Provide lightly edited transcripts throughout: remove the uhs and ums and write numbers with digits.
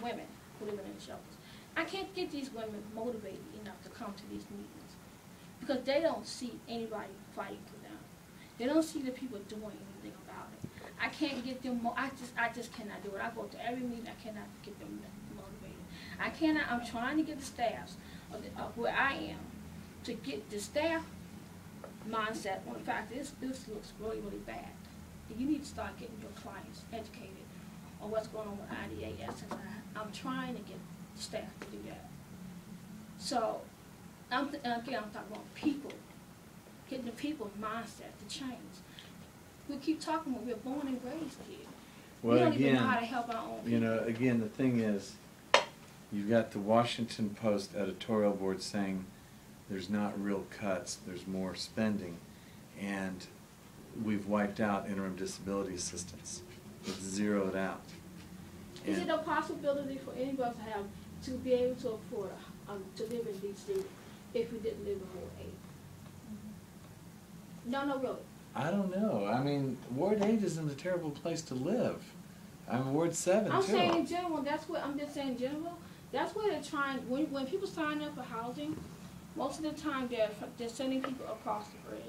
women who live in the shelters. I can't get these women motivated enough to come to these meetings because they don't see anybody fighting for them. They don't see the people doing anything about it. I can't get them. I just cannot do it. I go to every meeting. I cannot get them motivated. I cannot. I'm trying to get the staffs of where I am to get the staff mindset on the fact that this looks really, really bad. You need to start getting your clients educated on what's going on with IDAS, and I'm trying to get the staff to do that. So, again, I'm talking about people, getting the people's mindset to change. We keep talking about we're born and raised here. Well, we don't again, even know how to help our own people. You know, again, the thing is, you've got the Washington Post editorial board saying there's not real cuts, there's more spending, and we've wiped out interim disability assistance. It's zeroed out. Is it a possibility for anybody to be able to afford to live in D.C. if we didn't live in Ward 8? No, really. I don't know. I mean, Ward 8 isn't a terrible place to live. I'm Ward 7 I'm too. saying in general. That's what I'm just saying in general. That's where they're trying. When people sign up for housing, most of the time they're sending people across the bridge,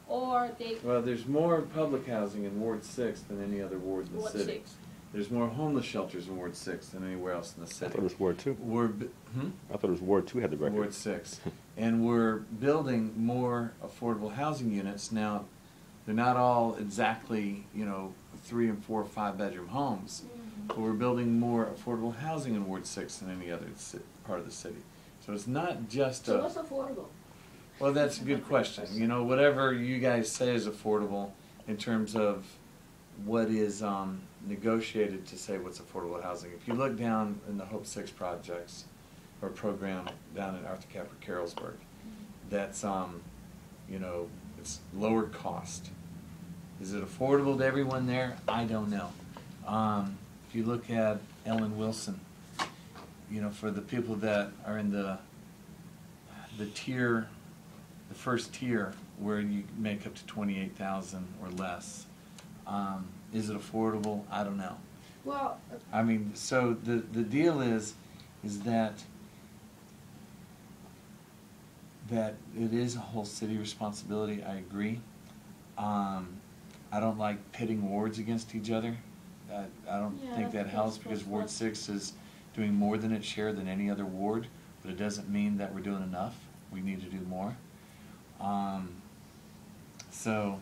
or they. Well, there's more public housing in Ward 6 than any other ward in the city. Ward 6. There's more homeless shelters in Ward 6 than anywhere else in the city. I thought it was Ward 2. I thought it was Ward 2 had the record. Ward 6. And we're building more affordable housing units. Now, they're not all exactly, 3 and 4 or 5 bedroom homes, but we're building more affordable housing in Ward 6 than any other part of the city. So it's not just So what's affordable? Well, that's a good question. Whatever you guys say is affordable in terms of what is negotiated to say what's affordable housing. If you look down in the Hope 6 projects or program down in Arthur Capper Carrollsburg, that's it's lower cost. Is it affordable to everyone there? I don't know. If you look at Ellen Wilson, for the people that are in the tier, the first tier where you make up to 28,000 or less. Is it affordable? I don't know. Well, I mean, so the deal is that it is a whole city responsibility. I agree. I don't like pitting wards against each other. I don't think that helps because Ward 6 is doing more than its share than any other ward, but it doesn't mean that we're doing enough. We need to do more. So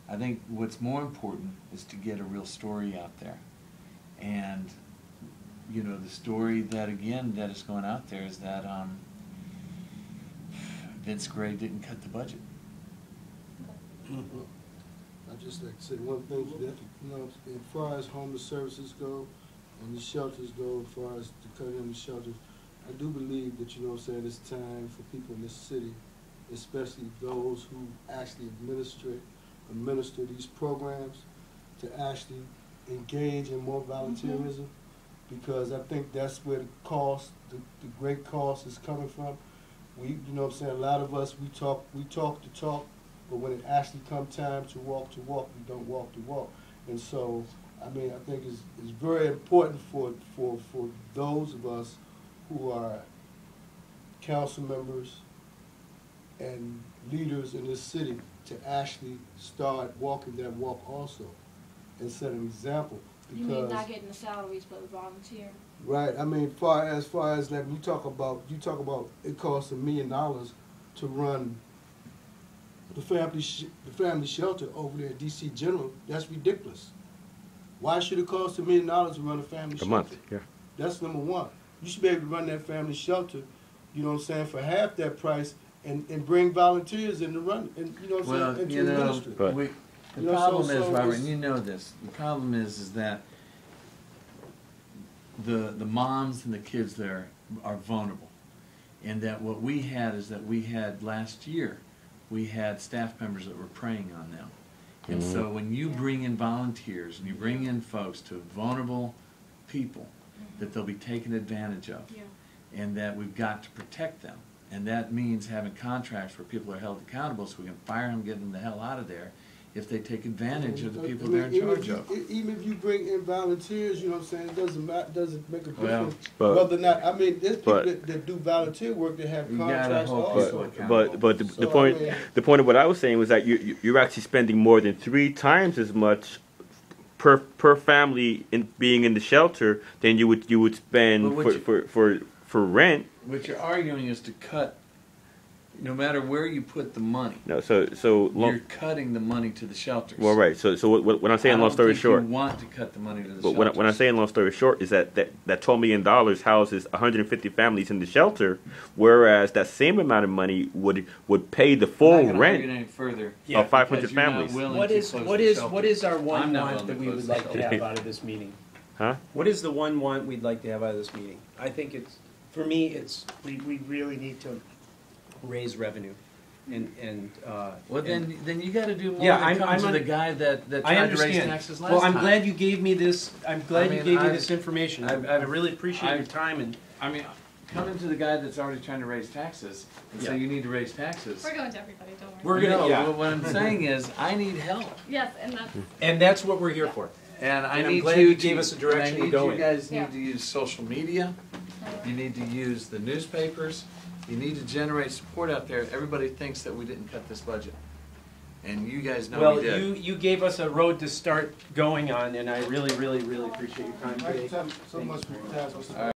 I think what's more important is to get a real story out there. And, the story that is going out there is that Vince Gray didn't cut the budget. I just like to say one thing that, as far as homeless services go and the shelters go, as far as the cutting in the shelters, I do believe that, it's time for people in this city, especially those who actually administer these programs, to actually engage in more volunteerism, because I think that's where the cost, the great cost is coming from. We, a lot of us, we talk the talk, but when it actually comes time to walk, we don't walk the walk. And so, I think it's very important for those of us who are council members and leaders in this city to actually start walking that walk also and set an example. You mean not getting the salaries but volunteering? Right. As far as like you talk about it costs $1 million to run the family shelter over there at DC General. That's ridiculous. Why should it cost $1 million to run a family shelter? A month, yeah. That's number one. You should be able to run that family shelter, for half that price and bring volunteers in to run, and into administer. The problem is, Robert, and you know this, the problem is that the moms and the kids there are vulnerable. And that what we had is that we had last year, we had staff members that were preying on them. And so when you bring in volunteers and you bring in folks to vulnerable people, that they'll be taken advantage of. And that we've got to protect them. And that means having contracts where people are held accountable so we can fire them, get them the hell out of there, if they take advantage of the people I mean, they're in charge of. Even if you bring in volunteers, you know what I'm saying, it doesn't make a Well, difference but- whether or not, I mean, there's people but- that do volunteer work that have You gotta contracts hold also. people accountable. But the So, point I mean- the point of what I was saying was that you're actually spending more than 3 times as much per family in being in the shelter than you would spend But what for rent. What you're arguing is to cut, no matter where you put the money, No, so you're cutting the money to the shelters. well, right. So what I'm saying, long story short. You want to cut the money to the But shelters. when I'm saying long story short is that $12 million houses 150 families in the shelter, whereas that same amount of money would pay the I'm full not gonna argue rent it any further. Yeah. of 500 because you're not families. willing What to is close what the is shelters. what is our I'm one not want willing that to we close would the like to shelters. have out of this meeting? Huh? What is the one want we'd like to have out of this meeting? I think it's, for me, it's, we really need to raise revenue and. Well, then you got to do more Yeah, than come I'm to on- the guy that I tried to raise understand. taxes last Well, I'm time. glad you gave me this, I'm glad I you mean, gave me I've- this information. I've- I really appreciate I've- your time and. I mean, coming to the guy that's already trying to raise taxes and say Yeah. you need to raise taxes. We're going to everybody, don't worry. We're gonna- No, yeah. but what I'm saying is, I need help, Yes, and that's, And that's what we're here for. and I And I'm need glad you you to, gave us a and direction I to need go you in. guys Yeah. need to use social media. You need to use the newspapers. You need to generate support out there. Everybody thinks that we didn't cut this budget, and you guys know Well, we did. you gave us a road to start going on, and I really, really, really appreciate your time Thank today. you so much for your time, Mr.